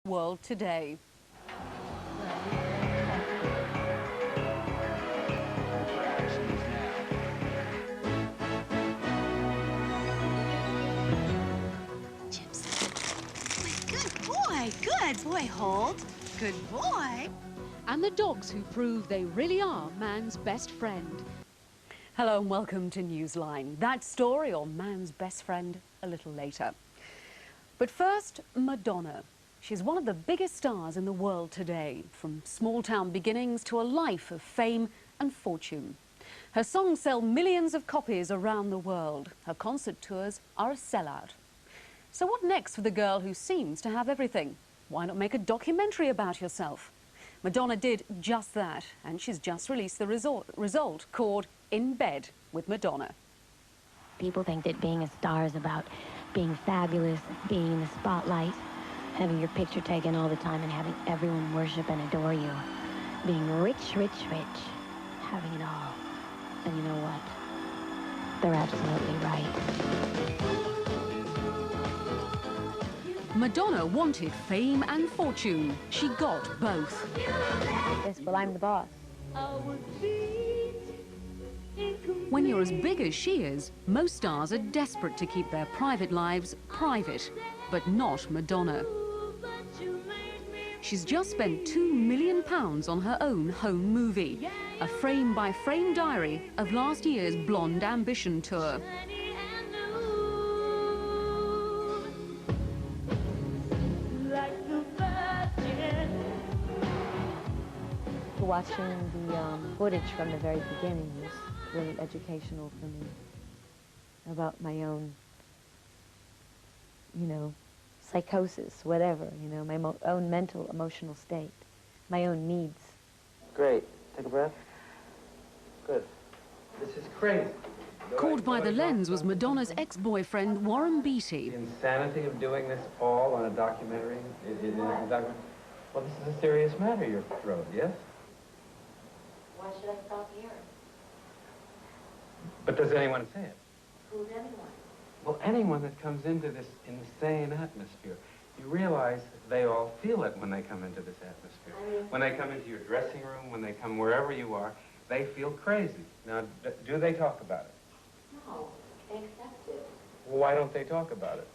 World today. Good boy, good boy, Holt. Good boy. And the dogs who prove they really are man's best friend. Hello and welcome to Newsline. That story on man's best friend a little later. But first, Madonna. She's one of the biggest stars in the world today, from small-town beginnings to a life of fame and fortune. Her songs sell millions of copies around the world. Her concert tours are a sellout. So what next for the girl who seems to have everything? Why not make a documentary about yourself? Madonna did just that, and she's just released the result called In Bed with Madonna. People think that being a star is about being fabulous, being in the spotlight, having your picture taken all the time and having everyone worship and adore you. Being rich, rich, rich. Having it all. And you know what? They're absolutely right. Madonna wanted fame and fortune. She got both. Yes, well, I'm the boss. When you're as big as she is, most stars are desperate to keep their private lives private, but not Madonna. She's just spent £2 million on her own home movie, a frame-by-frame diary of last year's Blond Ambition tour. Watching the footage from the very beginning was really educational for me about my own, psychosis, whatever, my own mental, emotional state, my own needs. Great. Take a breath. Good. This is crazy. Caught by the lens was Madonna's ex-boyfriend, Warren Beatty. The insanity of doing this all on a documentary. Well, this is a serious matter, your throat, yes? Why should I stop here? But does anyone say it? Who's anyone? Well, anyone that comes into this insane atmosphere, you realize they all feel it when they come into this atmosphere. When they come into your dressing room, when they come wherever you are, they feel crazy. Now, do they talk about it? No, they accept it. Well, why don't they talk about it?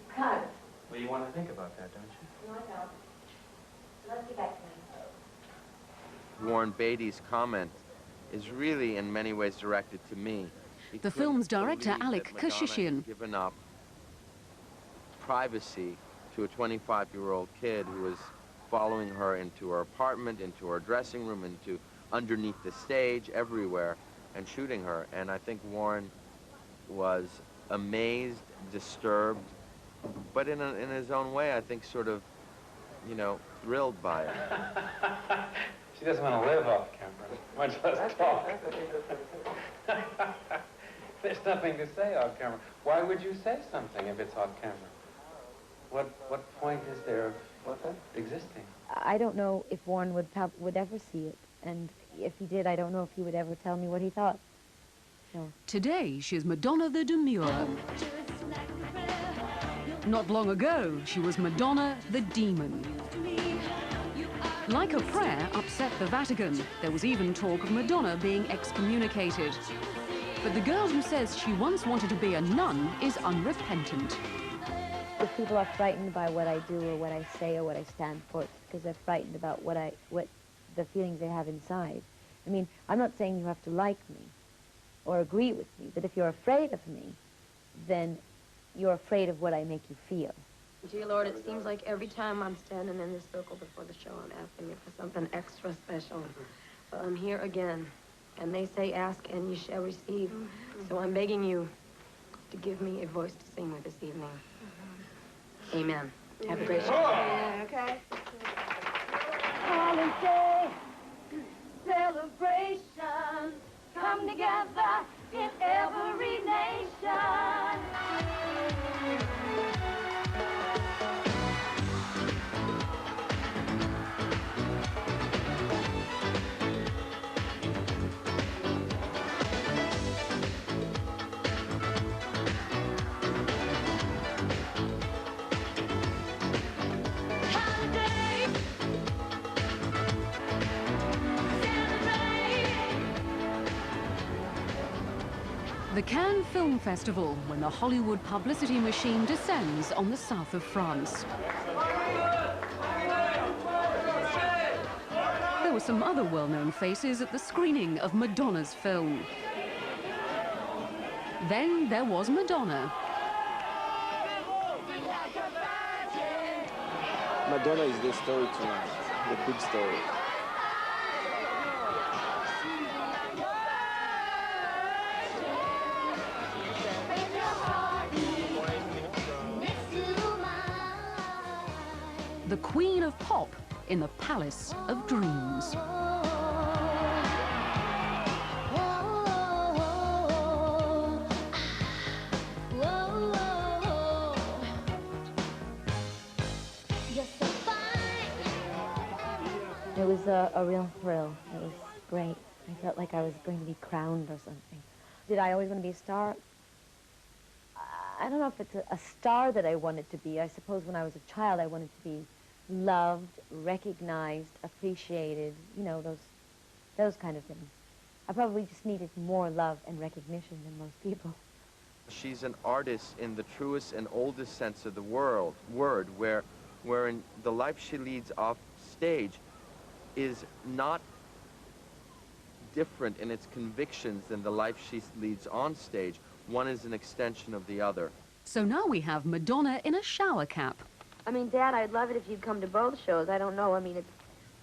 Because. Well, you want to think about that, don't you? No, I don't. Let's get back to me. Warren Beatty's comment is really in many ways directed to me. The film's director, Alec Kashishian, given up privacy to a 25-year-old kid who was following her into her apartment, into her dressing room, into underneath the stage, everywhere, and shooting her. And I think Warren was amazed, disturbed, but in his own way, I think sort of, thrilled by it. She doesn't want to live off camera, much less talk. There's nothing to say off camera. Why would you say something if it's off camera? What point is there of existing? I don't know if Warren would ever see it, and if he did, I don't know if he would ever tell me what he thought. So. Today, she's Madonna the Demure. Not long ago, she was Madonna the Demon. Like a prayer upset the Vatican. There was even talk of Madonna being excommunicated. But the girl who says she once wanted to be a nun is unrepentant. If people are frightened by what I do or what I say or what I stand for, it's because they're frightened about what the feelings they have inside. I mean, I'm not saying you have to like me or agree with me, but if you're afraid of me, then you're afraid of what I make you feel. Dear Lord, it seems like every time I'm standing in this circle before the show, I'm asking you for something extra special. Well, I'm here again, and they say ask and you shall receive. So I'm begging you to give me a voice to sing with this evening. Amen. Have a great show. Yeah, okay. Holiday, celebration, come together in every nation. Holiday. The Cannes Film Festival, when the Hollywood publicity machine descends on the south of France. There were some other well-known faces at the screening of Madonna's film. Then there was Madonna. Madonna is the story tonight, the big story. The Queen of Pop in the Palace of Dreams. It was a real thrill. It was great. I felt like I was going to be crowned or something. Did I always want to be a star? I don't know if it's a star that I wanted to be. I suppose when I was a child I wanted to be loved, recognized, appreciated, you know, those kind of things. I probably just needed more love and recognition than most people. She's an artist in the truest and oldest sense of the word, wherein the life she leads off stage is not different in its convictions than the life she leads on stage. One is an extension of the other. So now we have Madonna in a shower cap. I mean, Dad, I'd love it if you'd come to both shows. I don't know. I mean,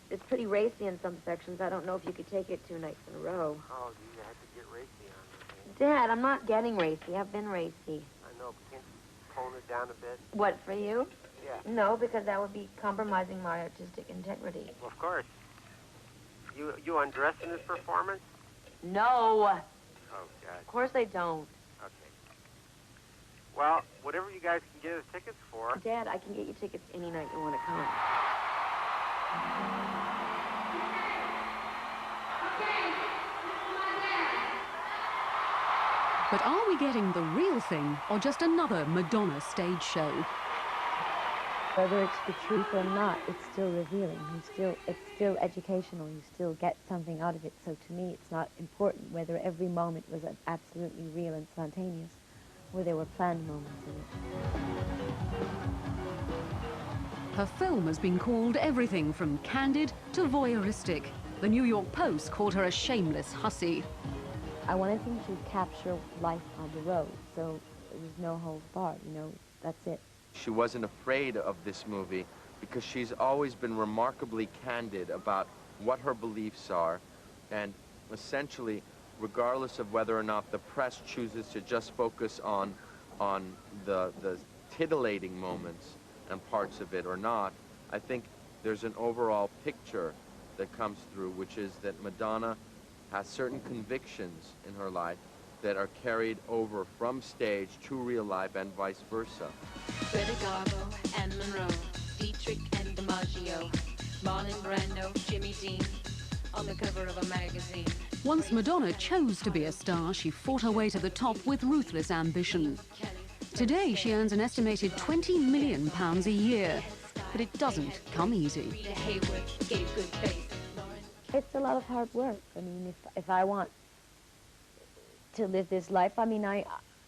it's pretty racy in some sections. I don't know if you could take it 2 nights in a row. Oh, you had to get racy on me. Dad, I'm not getting racy. I've been racy. I know, but can't you tone it down a bit? What, for you? Yeah. No, because that would be compromising my artistic integrity. Well, of course. You undress in this performance? No. Oh, God. Of course I don't. Okay. Well, whatever you guys can get us tickets for. Dad, I can get you tickets any night you want to come. But are we getting the real thing or just another Madonna stage show? Whether it's the truth or not, it's still revealing. It's still educational. You still get something out of it. So to me, it's not important whether every moment was absolutely real and spontaneous, or there were planned moments in it. Her film has been called everything from candid to voyeuristic. The New York Post called her a shameless hussy. I wanted him to capture life on the road, so there was no holds barred, you know, that's it. She wasn't afraid of this movie because she's always been remarkably candid about what her beliefs are, and essentially, regardless of whether or not the press chooses to just focus on the titillating moments and parts of it or not, I think there's an overall picture that comes through, which is that Madonna has certain convictions in her life that are carried over from stage to real life and vice versa. Greta Garbo and Monroe, Dietrich and DiMaggio, Marlon Brando, Jimmy Dean, on the cover of a magazine. Once Madonna chose to be a star, she fought her way to the top with ruthless ambition. Today, she earns an estimated £20 million a year, but it doesn't come easy. Rita Hayworth gave good faith. It's a lot of hard work. I mean, if I want to live this life, I mean,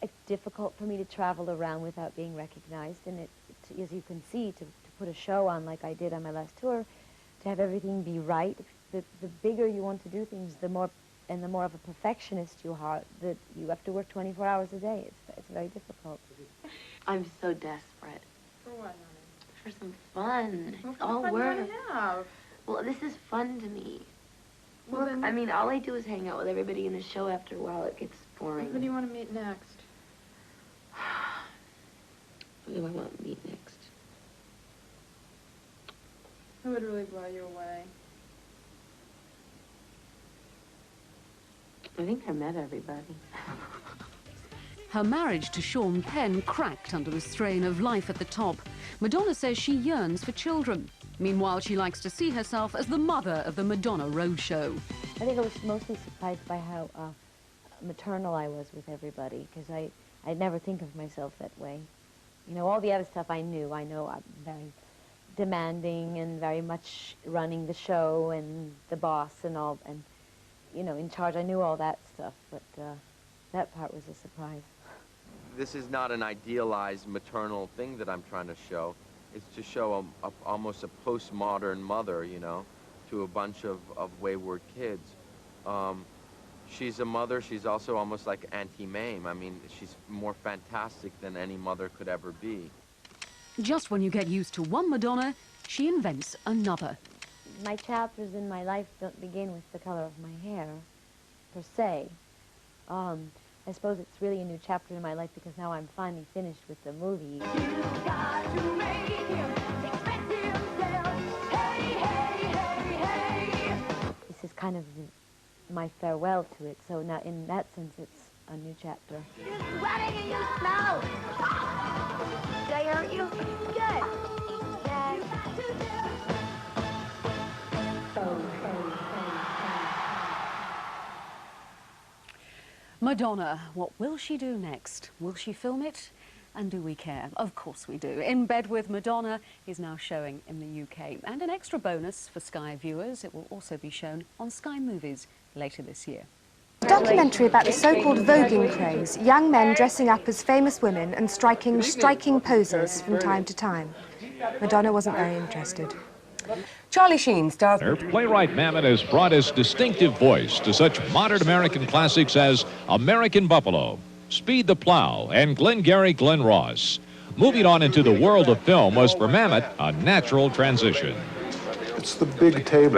it's difficult for me to travel around without being recognized, and as you can see, to put a show on like I did on my last tour, to have everything be right, the bigger you want to do things, the more of a perfectionist you are, that you have to work 24 hours a day. It's very difficult. I'm so desperate. For what, honey? For some fun. What It's all fun work. do you have? Well, this is fun to me. Well, Look, then- I mean, all I do is hang out with everybody in the show. After a while, it gets boring. Who do you want to meet next? Who do I want to meet next? Who would really blow you away? I think I met everybody. Her marriage to Sean Penn cracked under the strain of life at the top. Madonna says she yearns for children. Meanwhile, she likes to see herself as the mother of the Madonna Roadshow. I think I was mostly surprised by how maternal I was with everybody, because I never think of myself that way. You know, all the other stuff I know I'm very demanding and very much running the show and the boss and all, and, you know, in charge. I knew all that stuff, but that part was a surprise. This is not an idealized maternal thing that I'm trying to show. It's to show almost a postmodern mother, you know, to a bunch of wayward kids. She's a mother. She's also almost like Auntie Mame. I mean, she's more fantastic than any mother could ever be. Just when you get used to one Madonna, she invents another. My chapters in my life don't begin with the color of my hair, per se. I suppose it's really a new chapter in my life because now I'm finally finished with the movie. This is kind of my farewell to it, so now in that sense it's a new chapter. Running in your snow! Did I hurt you? Good. Yes. Madonna, what will she do next? Will she film it? And do we care? Of course we do. In Bed with Madonna is now showing in the UK. And an extra bonus for Sky viewers, it will also be shown on Sky Movies later this year. A documentary about the so-called voguing craze, young men dressing up as famous women and striking poses from time to time. Madonna wasn't very interested. Charlie Sheen stars... Playwright Mamet has brought his distinctive voice to such modern American classics as American Buffalo, Speed the Plow, and Glengarry Glen Ross. Moving on into the world of film was for Mamet a natural transition. It's the big table.